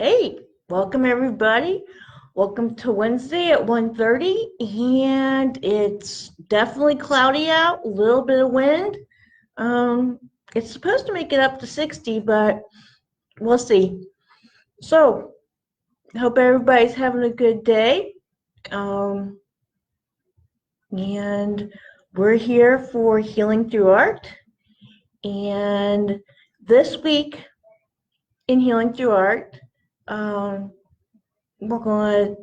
Hey, welcome everybody. Welcome to Wednesday at 1:30, and it's definitely cloudy out, a little bit of wind. It's supposed to make it up to 60, but we'll see. So, hope everybody's having a good day. And we're here for Healing Through Art. And this week in Healing Through Art, we're going to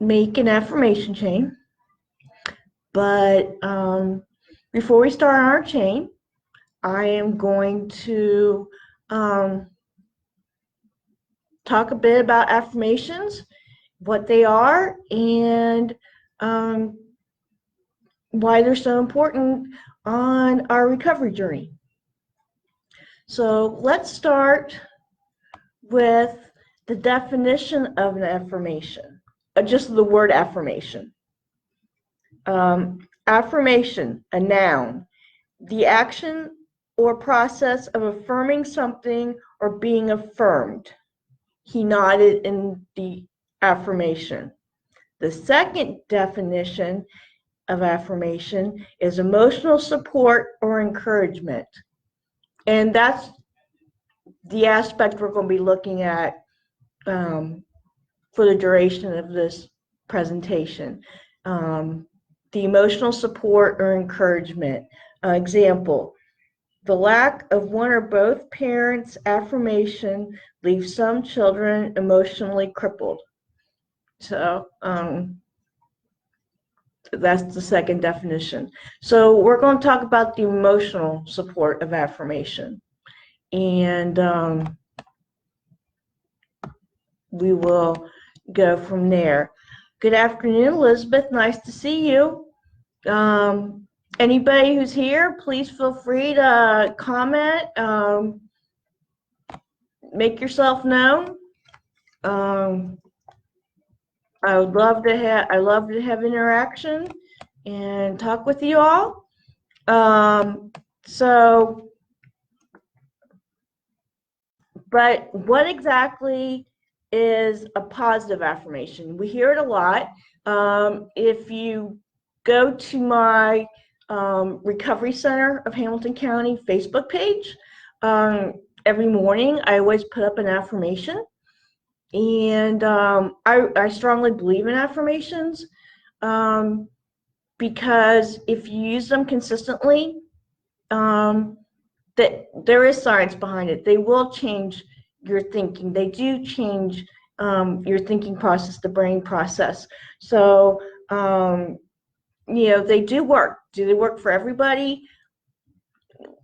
make an affirmation chain. But before we start our chain, I am going to talk a bit about affirmations, what they are, and why they're so important on our recovery journey. So let's start with the definition of an affirmation, just the word affirmation. Affirmation, a noun, the action or process of affirming something or being affirmed. He nodded in the affirmation. The second definition of affirmation is emotional support or encouragement. And that's the aspect we're going to be looking at for the duration of this presentation. The emotional support or encouragement. Example, the lack of one or both parents' affirmation leaves some children emotionally crippled. So that's the second definition. So we're going to talk about the emotional support of affirmation. And we will go from there. Good afternoon, Elizabeth. Nice to see you. Anybody who's here, please feel free to comment, make yourself known. I love to have interaction and talk with you all. But what exactly is a positive affirmation? We hear it a lot. If you go to my Recovery Center of Hamilton County Facebook page, every morning I always put up an affirmation. And I strongly believe in affirmations because if you use them consistently, that there is science behind it. They will change your thinking. They do change your thinking process, the brain process. So, they do work. Do they work for everybody?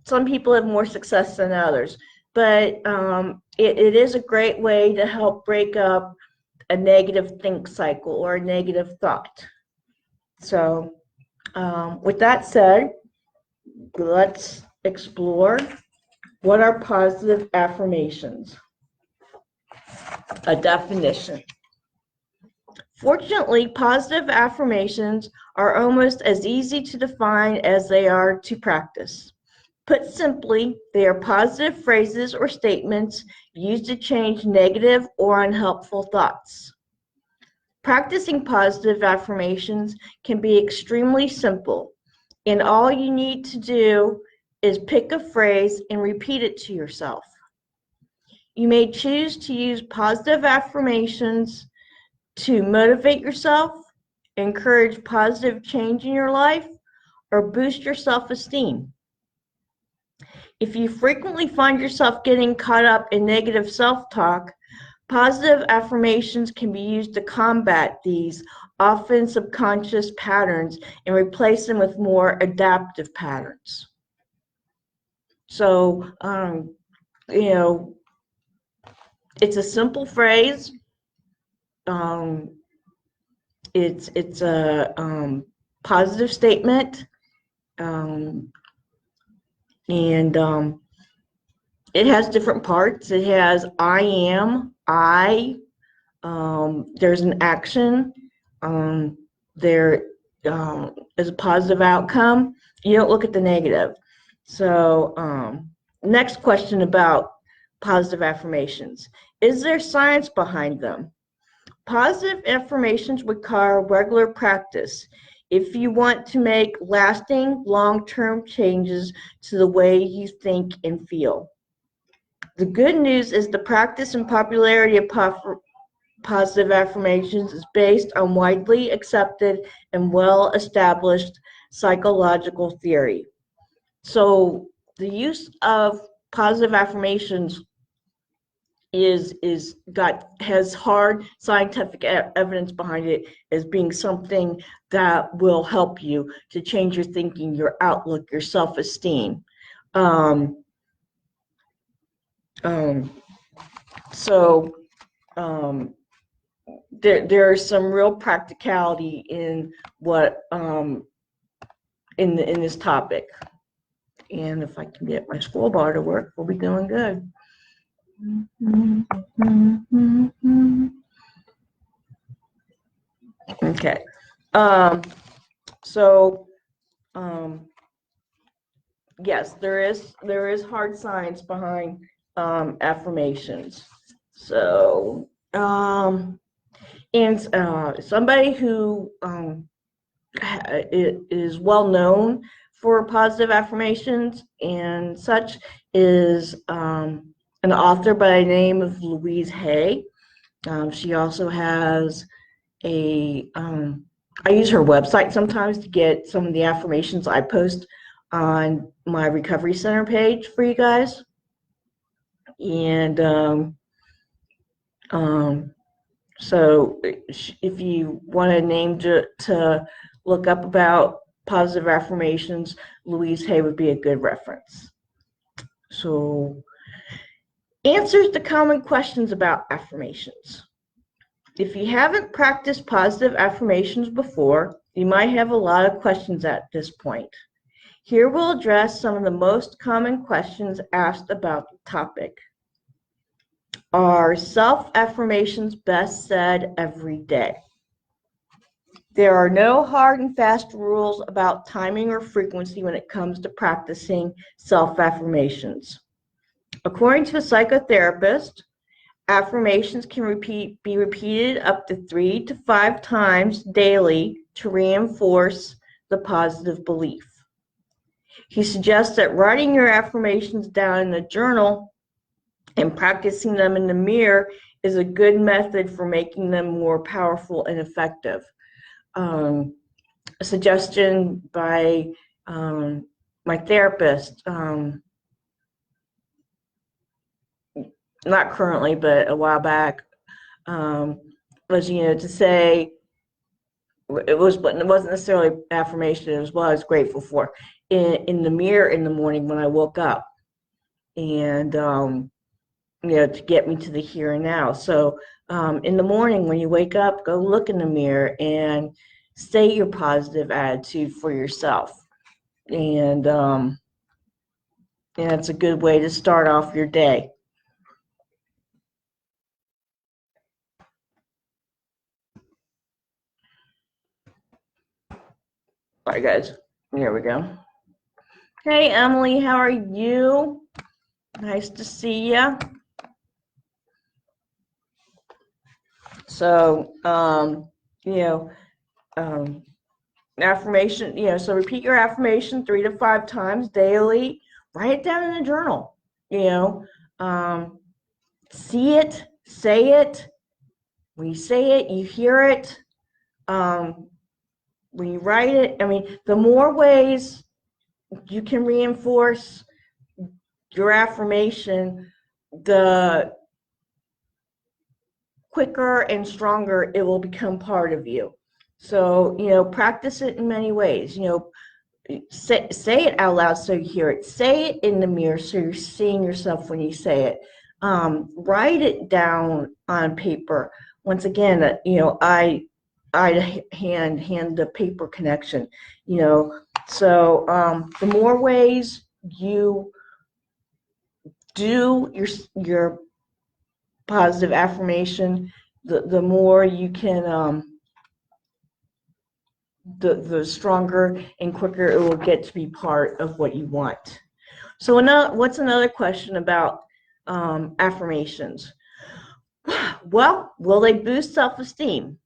Some people have more success than others, but it is a great way to help break up a negative think cycle or a negative thought. So, with that said, let's explore what are positive affirmations. A definition. Fortunately, positive affirmations are almost as easy to define as they are to practice. Put simply, they are positive phrases or statements used to change negative or unhelpful thoughts. Practicing positive affirmations can be extremely simple, and all you need to do is pick a phrase and repeat it to yourself. You may choose to use positive affirmations to motivate yourself, encourage positive change in your life, or boost your self-esteem. If you frequently find yourself getting caught up in negative self-talk, positive affirmations can be used to combat these often subconscious patterns and replace them with more adaptive patterns. So, it's a simple phrase. It's a positive statement, and it has different parts. It has I am, there's an action, there is a positive outcome. You don't look at the negative. So next question about positive affirmations. Is there science behind them? Positive affirmations require regular practice if you want to make lasting, long-term changes to the way you think and feel. The good news is the practice and popularity of positive affirmations is based on widely accepted and well-established psychological theory. So the use of positive affirmations has hard scientific evidence behind it as being something that will help you to change your thinking, your outlook, your self-esteem. There's some real practicality in what in this topic. And if I can get my scroll bar to work, we'll be doing good. Okay. Yes, there is hard science behind affirmations. So, and somebody who is well known for positive affirmations and such is an author by the name of Louise Hay. She also has I use her website sometimes to get some of the affirmations I post on my Recovery Center page for you guys. And so if you want a name to look up about positive affirmations, Louise Hay would be a good reference. So, answers to common questions about affirmations. If you haven't practiced positive affirmations before, you might have a lot of questions at this point. Here we'll address some of the most common questions asked about the topic. Are self-affirmations best said every day? There are no hard and fast rules about timing or frequency when it comes to practicing self-affirmations. According to a psychotherapist, affirmations can be repeated up to 3 to 5 times daily to reinforce the positive belief. He suggests that writing your affirmations down in a journal and practicing them in the mirror is a good method for making them more powerful and effective. A suggestion by my therapist, not currently, but a while back, was, to say, it wasn't necessarily affirmation, it was what I was grateful for in the mirror in the morning when I woke up, and to get me to the here and now. So in the morning when you wake up, go look in the mirror and say your positive attitude for yourself, and it's a good way to start off your day. All right, guys, here we go. Hey, Emily, how are you? Nice to see you. So, affirmation, so repeat your affirmation 3 to 5 times daily. Write it down in a journal, see it, say it. When you say it, you hear it. When you write it, the more ways you can reinforce your affirmation, the quicker and stronger it will become part of you. So, practice it in many ways. Say it out loud so you hear it. Say it in the mirror so you're seeing yourself when you say it. Write it down on paper. Once again, I hand the paper connection, So the more ways you do your positive affirmation, the more you can, the stronger and quicker it will get to be part of what you want. So what's another question about affirmations? Well, will they boost self-esteem?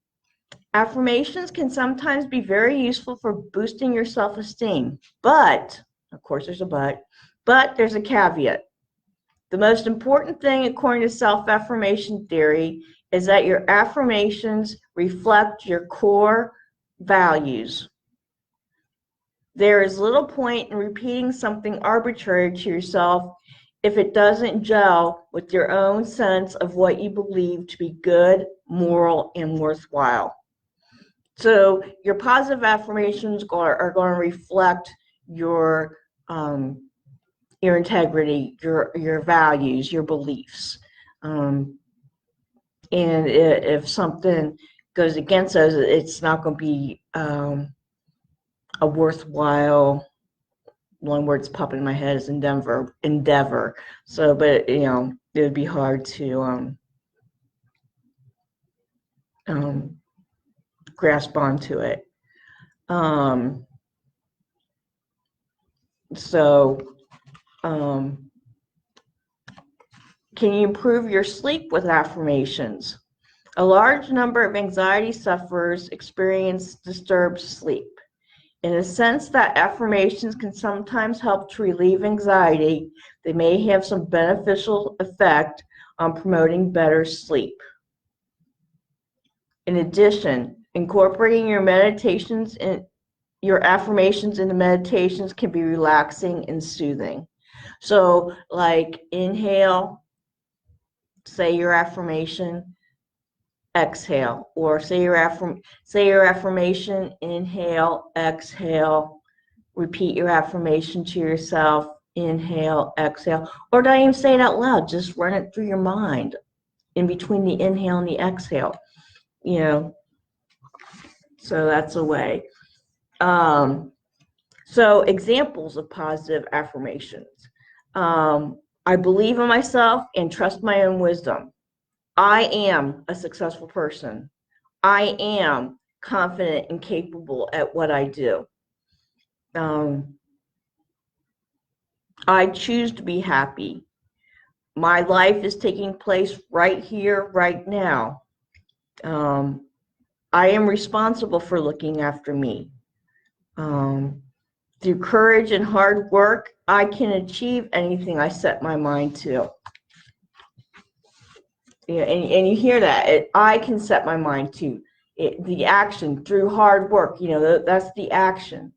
Affirmations can sometimes be very useful for boosting your self-esteem, but, of course there's a but there's a caveat. The most important thing, according to self-affirmation theory, is that your affirmations reflect your core values. There is little point in repeating something arbitrary to yourself if it doesn't gel with your own sense of what you believe to be good, moral, and worthwhile. So your positive affirmations are going to reflect your integrity, your values, your beliefs. And if something goes against those, it's not going to be a worthwhile, one word's popping in my head is endeavor. So, but it would be hard to grasp onto it. Can you improve your sleep with affirmations? A large number of anxiety sufferers experience disturbed sleep. In a sense that affirmations can sometimes help to relieve anxiety, they may have some beneficial effect on promoting better sleep. In addition, incorporating your affirmations into meditations can be relaxing and soothing. So, like, inhale, say your affirmation, exhale, or say your affirmation, inhale, exhale, repeat your affirmation to yourself, inhale, exhale, or don't even say it out loud, just run it through your mind in between the inhale and the exhale, so that's a way. So examples of positive affirmations. I believe in myself and trust my own wisdom. I am a successful person. I am confident and capable at what I do. I choose to be happy. My life is taking place right here, right now. I am responsible for looking after me. Through courage and hard work, I can achieve anything I set my mind to. Yeah, and you hear that. I can set my mind to it, the action through hard work. That's the action.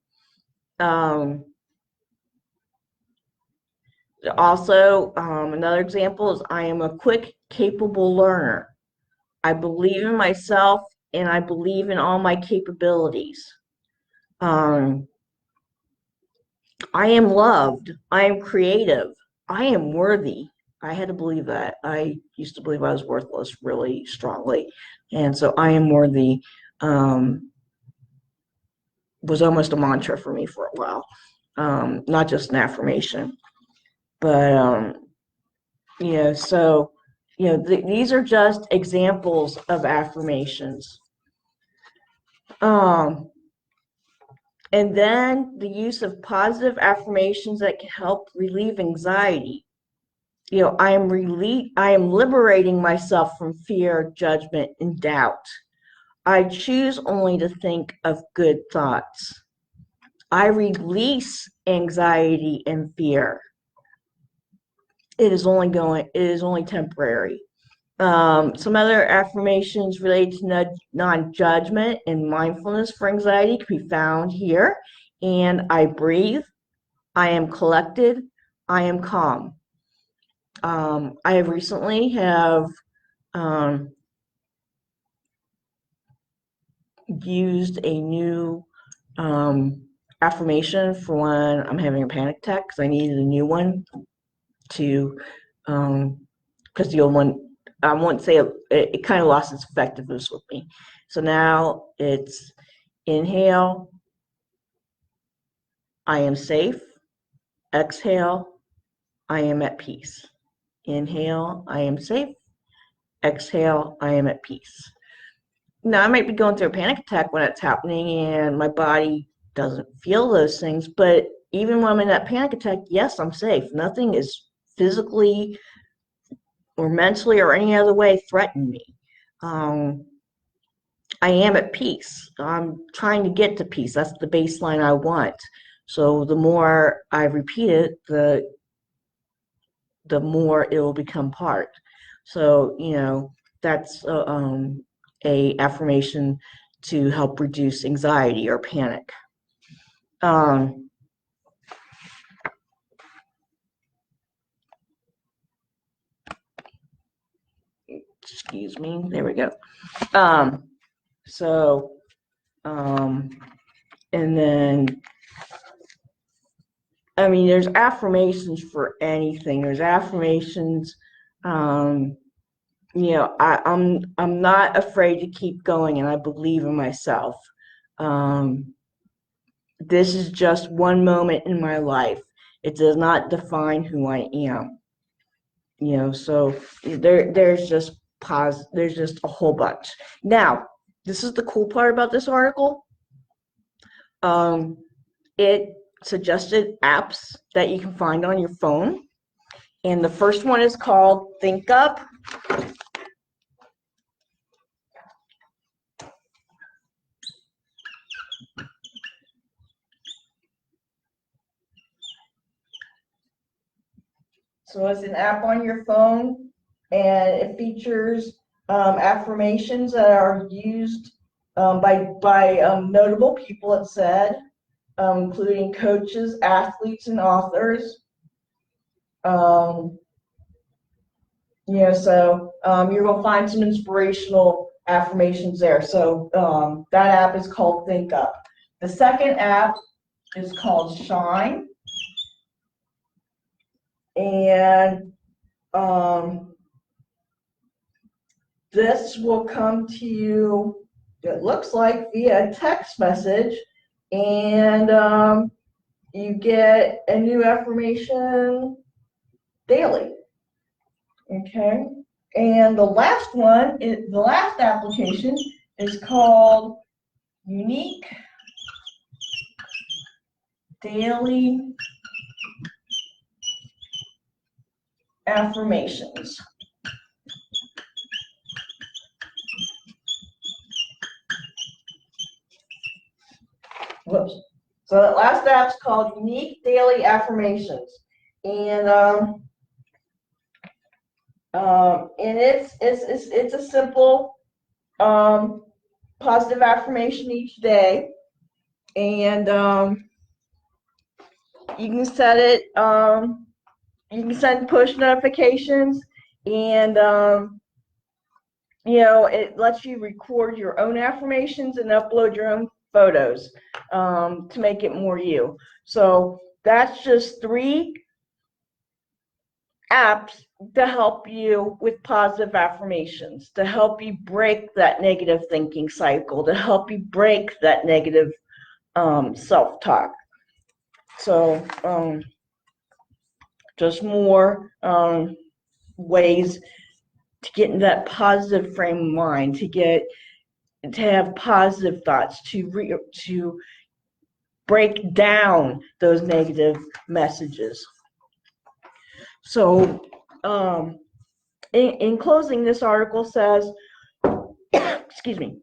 Also, another example is I am a quick, capable learner. I believe in myself and I believe in all my capabilities. I am loved. I am creative. I am worthy. I had to believe that. I used to believe I was worthless really strongly. And so I am worthy was almost a mantra for me for a while. Not just an affirmation. But, these are just examples of affirmations. And then the use of positive affirmations that can help relieve anxiety. I am liberating myself from fear, judgment, and doubt. I choose only to think of good thoughts. I release anxiety and fear. It is only temporary. Some other affirmations related to non-judgment and mindfulness for anxiety can be found here. And I breathe. I am collected. I am calm. I have recently used a new affirmation for when I'm having a panic attack because I needed a new one to, because the old one, I won't say it kind of lost its effectiveness with me. So now it's inhale, I am safe. Exhale, I am at peace. Inhale, I am safe. Exhale, I am at peace. Now, I might be going through a panic attack when it's happening and my body doesn't feel those things, but even when I'm in that panic attack, yes, I'm safe. Nothing is physically or mentally or any other way threaten me. I am at peace. I'm trying to get to peace. That's the baseline I want. So the more I repeat it, the more it will become part. So, that's a affirmation to help reduce anxiety or panic. Excuse me. There we go. So, and then, there's affirmations for anything. There's affirmations, I'm not afraid to keep going, and I believe in myself. This is just one moment in my life. It does not define who I am. So there's just there's just a whole bunch. Now, this is the cool part about this article. It suggested apps that you can find on your phone. And the first one is called Think Up. So it's an app on your phone, and it features affirmations that are used by notable people, it said, including coaches, athletes, and authors. So you're going to find some inspirational affirmations there. So that app is called Think Up. The second app is called Shine. And this will come to you, it looks like, via text message, and you get a new affirmation daily. Okay, and the last application is called Unique Daily Affirmations. Whoops. So that last app's called Unique Daily Affirmations, and it's a simple positive affirmation each day, and you can set it. You can send push notifications, and it lets you record your own affirmations and upload your own photos to make it more you. So that's just 3 apps to help you with positive affirmations, to help you break that negative thinking cycle, to help you break that negative self-talk. So just more ways to get in that positive frame of mind, to have positive thoughts, to break down those negative messages. So in closing, this article says, excuse me,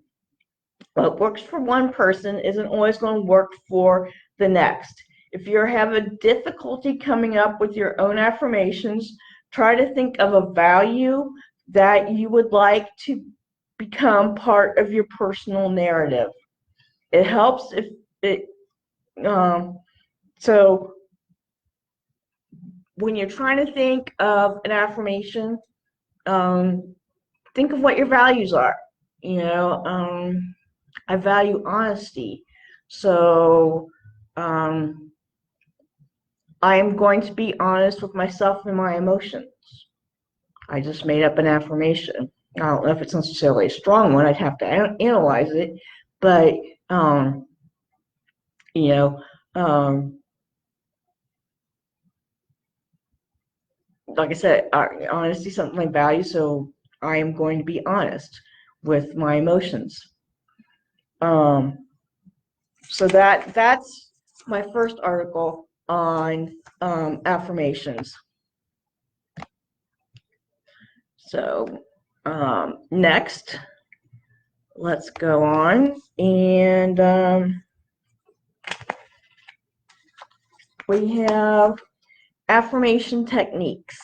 what works for one person isn't always going to work for the next. If you're having difficulty coming up with your own affirmations, try to think of a value that you would like to become part of your personal narrative. It helps if it, so when you're trying to think of an affirmation, think of what your values are. I value honesty. So I am going to be honest with myself and my emotions. I just made up an affirmation. I don't know if it's necessarily a strong one. I'd have to analyze it, but like I said, honesty is something I value, so I am going to be honest with my emotions. So that's my first article on affirmations. So next, let's go on, and we have affirmation techniques.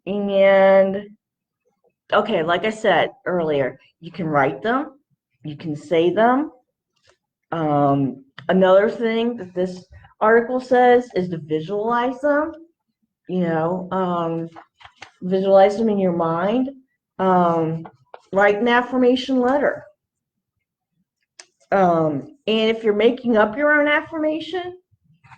And okay, like I said earlier, you can write them, you can say them. Another thing that this article says is to visualize them. Visualize them in your mind. Write an affirmation letter. And if you're making up your own affirmation,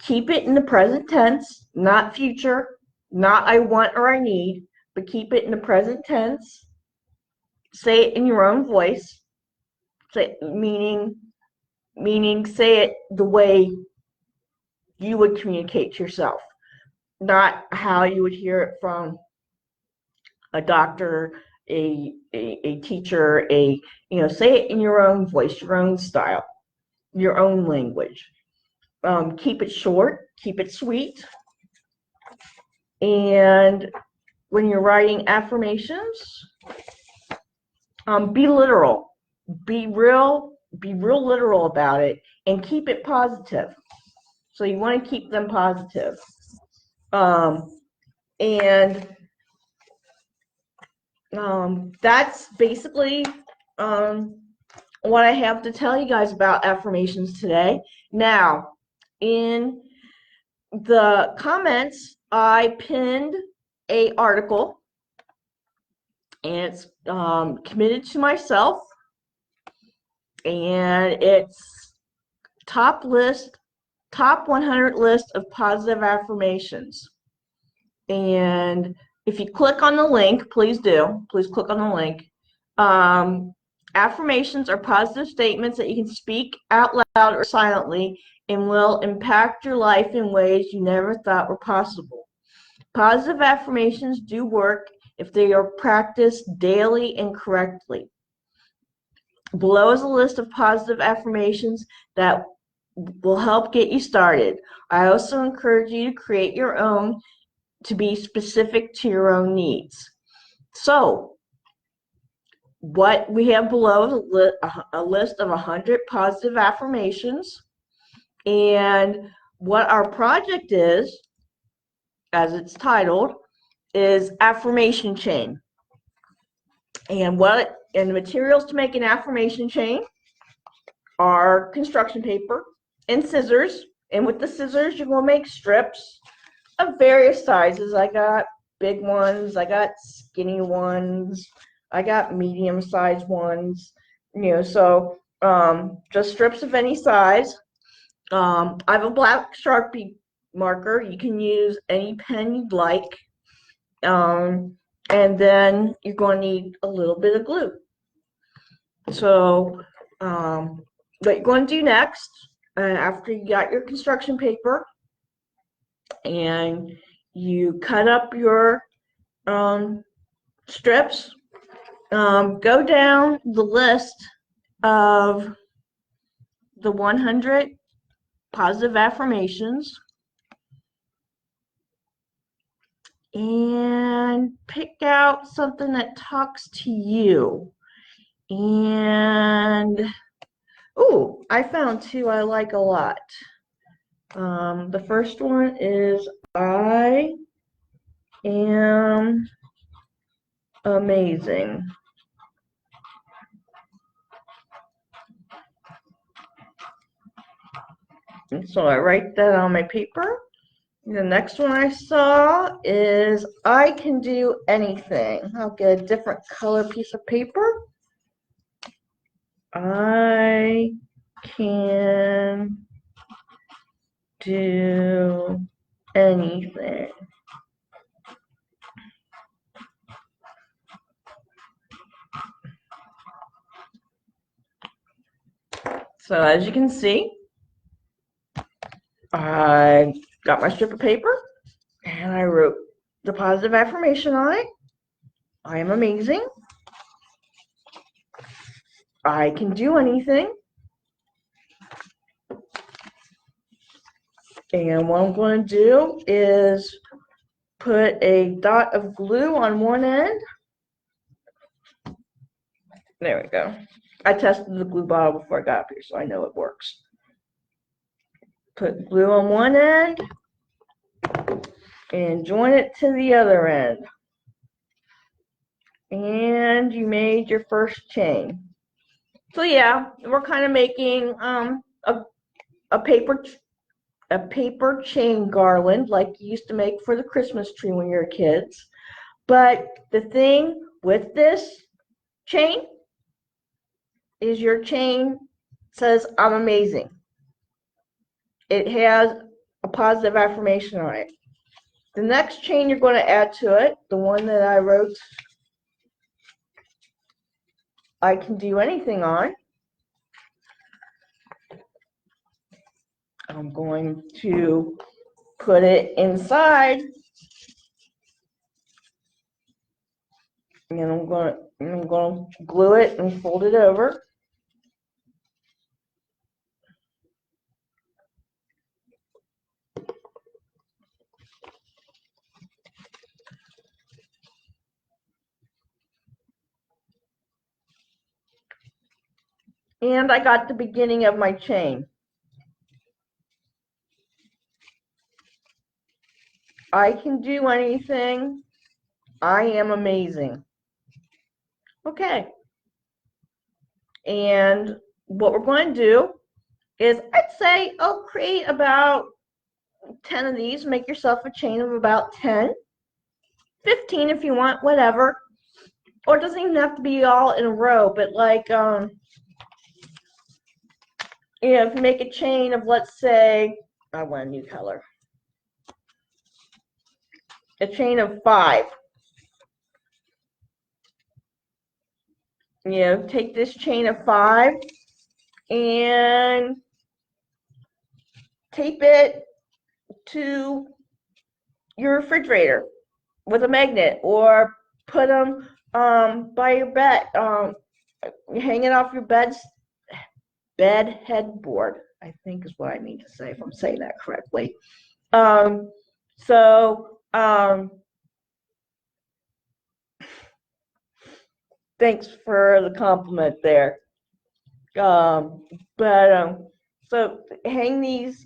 keep it in the present tense, not future, not I want or I need, but keep it in the present tense. Say it in your own voice. Meaning say it the way you would communicate to yourself, not how you would hear it from a doctor, a teacher, say it in your own voice, your own style, your own language. Keep it short, keep it sweet. And when you're writing affirmations, be literal, be real literal about it, and keep it positive. So you want to keep them positive. And that's basically what I have to tell you guys about affirmations today. Now, in the comments, I pinned an article, and it's committed to myself, and it's top 100 list of positive affirmations. And if you click on the link, please click on the link. Affirmations are positive statements that you can speak out loud or silently and will impact your life in ways you never thought were possible. Positive affirmations do work if they are practiced daily and correctly. Below is a list of positive affirmations that will help get you started. I also encourage you to create your own to be specific to your own needs. So, what we have below is a list of 100 positive affirmations. And what our project is, as it's titled, is Affirmation Chain. And the materials to make an affirmation chain are construction paper and scissors. And with the scissors, you're going to make strips of various sizes. I got big ones, I got skinny ones, I got medium-sized ones, so just strips of any size. I have a black Sharpie marker. You can use any pen you'd like. And then you're going to need a little bit of glue. So what you're going to do next, after you got your construction paper and you cut up your strips, go down the list of the 100 positive affirmations and pick out something that talks to you. And I found two I like a lot. The first one is I am amazing. And so I write that on my paper. The next one I saw is I can do anything. I'll get a different color piece of paper. I can do anything. So as you can see, I got my strip of paper and I wrote the positive affirmation on it. I am amazing. I can do anything. And what I'm going to do is put a dot of glue on one end There we go. I tested the glue bottle before I got up here, so I know it works. Put glue on one end and join it to the other end. And you made your first chain. So yeah, we're kind of making a paper chain garland like you used to make for the Christmas tree when you were kids. But the thing with this chain is your chain says, I'm amazing. It has a positive affirmation on it. The next chain you're going to add to it, the one that I wrote, I can do anything on. I'm going to put it inside, and I'm going to glue it and fold it over. And I got the beginning of my chain. I can do anything. I am amazing. Okay. And what we're going to do is, I'd say, create about 10 of these. Make yourself a chain of about 10. 15 if you want, whatever. Or it doesn't even have to be all in a row, but like, if you make a chain of, let's say, I want a new color. A chain of 5. Take this chain of 5 and tape it to your refrigerator with a magnet, or put them by your bed, hang it off your bed headboard, I think is what I mean to say, if I'm saying that correctly. Thanks for the compliment there. So hang these,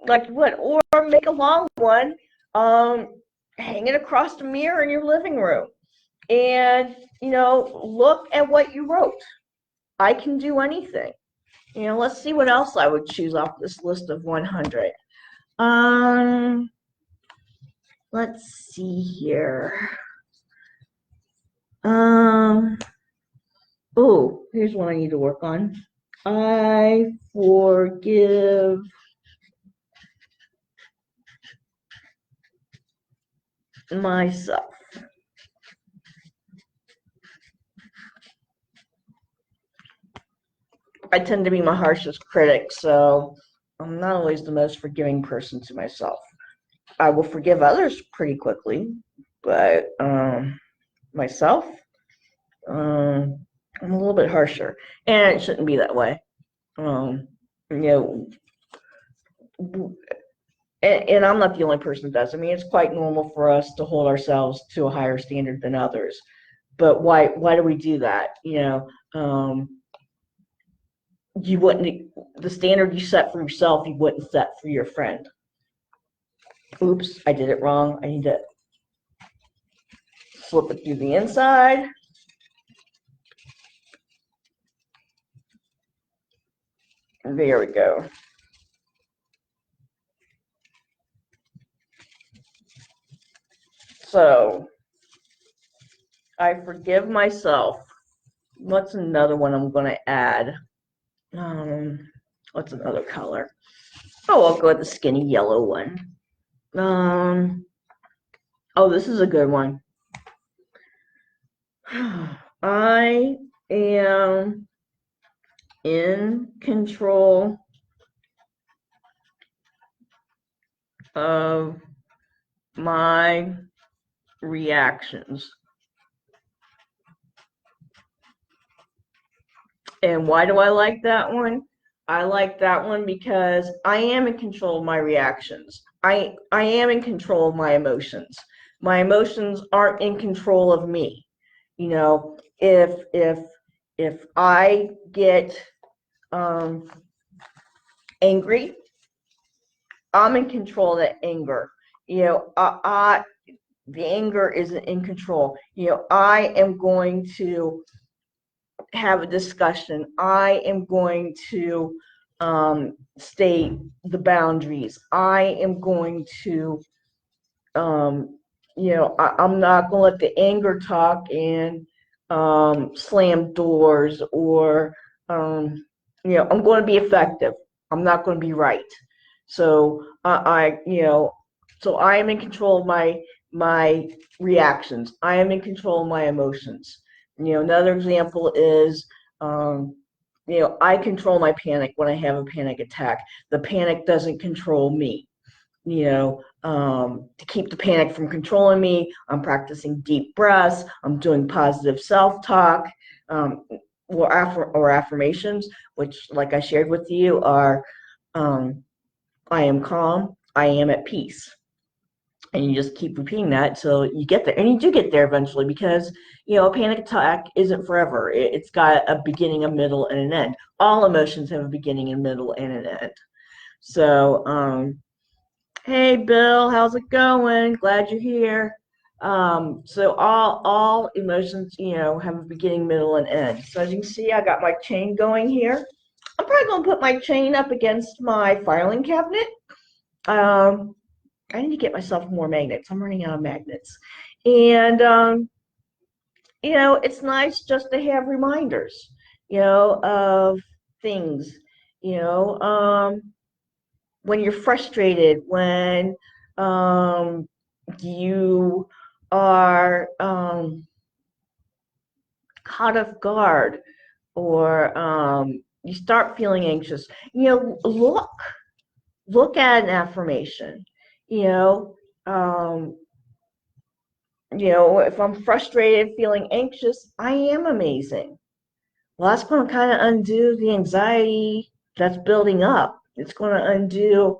like what, or make a long one, hang it across the mirror in your living room, and look at what you wrote. I can do anything. Let's see what else I would choose off this list of 100. Let's see here. Oh, here's one I need to work on. I forgive myself. I tend to be my harshest critic, so I'm not always the most forgiving person to myself. I will forgive others pretty quickly, but myself, I'm a little bit harsher, and it shouldn't be that way. And I'm not the only person that does. I mean, it's quite normal for us to hold ourselves to a higher standard than others. But why do we do that? You wouldn't, the standard you set for yourself, you wouldn't set for your friend. Oops, I did it wrong. I need to flip it through the inside. And there we go. So, I forgive myself. What's another one I'm going to add? What's another color? Oh, I'll go with the skinny yellow one. Oh, this is a good one. I am in control of my reactions. And why do I like that one? I like that one because I am in control of my reactions. I am in control of my emotions. My emotions aren't in control of me. You know, if I get angry, I'm in control of that anger. You know, the anger isn't in control. You know, I am going to have a discussion. I am going to state the boundaries. I am going to, I'm not going to let the anger talk and slam doors or, I'm going to be effective. I'm not going to be right. So so I am in control of my reactions. I am in control of my emotions. Another example is, I control my panic when I have a panic attack. The panic doesn't control me. To keep the panic from controlling me, I'm practicing deep breaths. I'm doing positive self-talk, or affirmations, which, like I shared with you, are I am calm, I am at peace. And you just keep repeating that till you get there. And you do get there eventually, because, a panic attack isn't forever. It's got a beginning, a middle, and an end. All emotions have a beginning, a middle, and an end. So, hey, Bill, how's it going? Glad you're here. So all emotions, have a beginning, middle, and end. So as you can see, I got my chain going here. I'm probably going to put my chain up against my filing cabinet. I need to get myself more magnets. I'm running out of magnets. And, it's nice just to have reminders, of things, when you're frustrated, when you are caught off guard, or you start feeling anxious, look at an affirmation. you know um, if I'm frustrated, feeling anxious, I am amazing. Well, that's going to kind of undo the anxiety that's building up. It's going to undo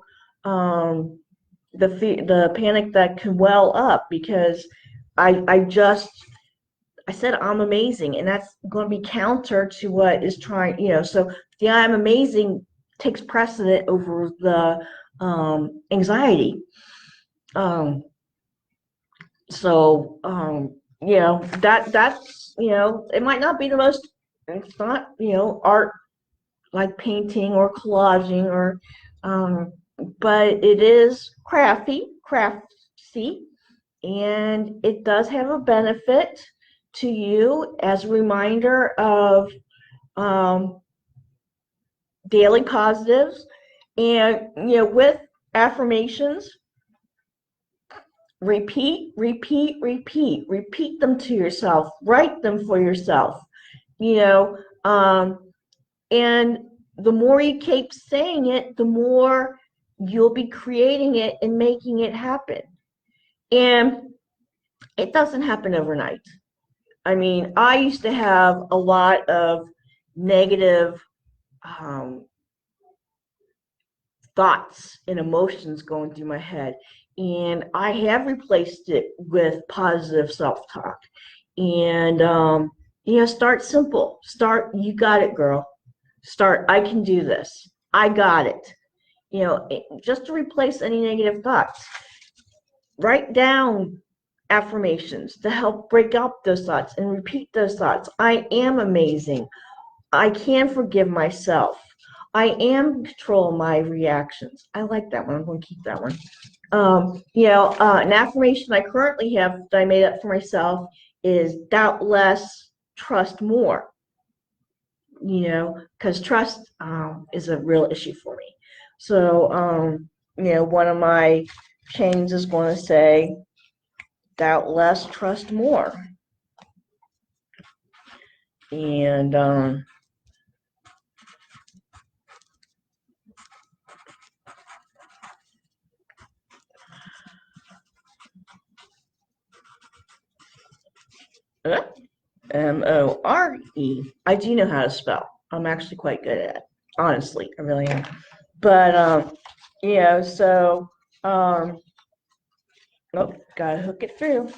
the panic that can well up, because I said I'm amazing, and that's going to be counter to what is trying. So the I'm amazing takes precedent over the anxiety. Um, that's it might not be the most. It's not art like painting or collaging, or but it is crafty, and it does have a benefit to you as a reminder of um, daily positives. And with affirmations, repeat them to yourself, write them for yourself. you know um, and the more you keep saying it, the more you'll be creating it and making it happen. And it doesn't happen overnight. I mean, I used to have a lot of negative um, thoughts and emotions going through my head, and I have replaced it with positive self-talk. And start simple. Start, you got it, girl. Start, I can do this. I got it. Just to replace any negative thoughts. Write down affirmations to help break up those thoughts and repeat those thoughts. I am amazing. I can forgive myself. I am in control of my reactions. I like that one. I'm going to keep that one. An affirmation I currently have that I made up for myself is doubt less, trust more. Because trust is a real issue for me. So, one of my chains is going to say, doubt less, trust more. And M-O-R-E. I do know how to spell. I'm actually quite good at it. Honestly, I really am. But so gotta hook it through.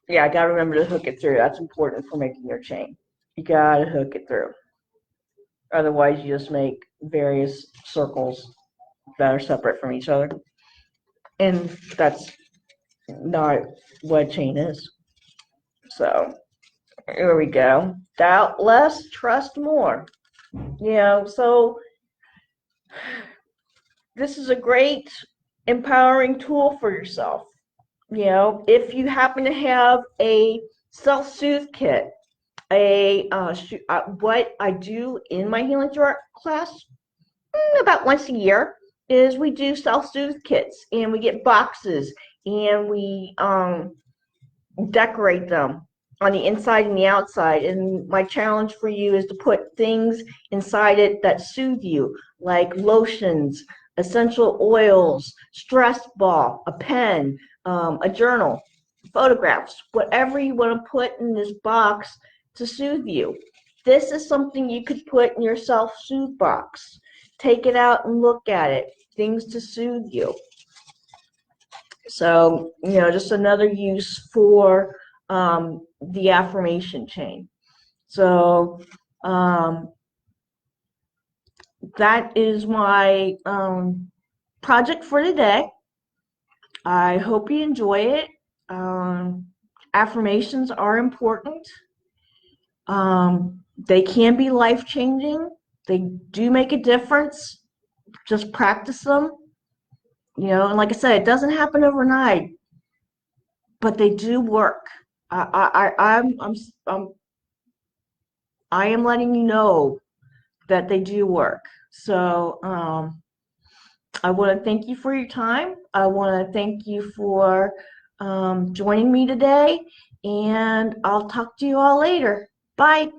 Yeah, I gotta remember to hook it through. That's important for making your chain. You gotta hook it through. Otherwise, you just make various circles that are separate from each other. And that's not what a chain is. So, here we go. Doubt less, trust more. So this is a great empowering tool for yourself. If you happen to have a self-soothe kit, what I do in my healing art class about once a year is we do self-soothe kits, and we get boxes, and we decorate them on the inside and the outside. And my challenge for you is to put things inside it that soothe you, like lotions, essential oils, stress ball, a pen, a journal, photographs, whatever you want to put in this box to soothe you. This is something you could put in your self-soothe box. Take it out and look at it. Things to soothe you. So, just another use for the affirmation chain. So, that is my project for today. I hope you enjoy it. Affirmations are important. They can be life-changing. They do make a difference. Just practice them. And like I said, it doesn't happen overnight, but they do work. I am letting you know that they do work. So I want to thank you for your time. I want to thank you for joining me today, and I'll talk to you all later. Bye.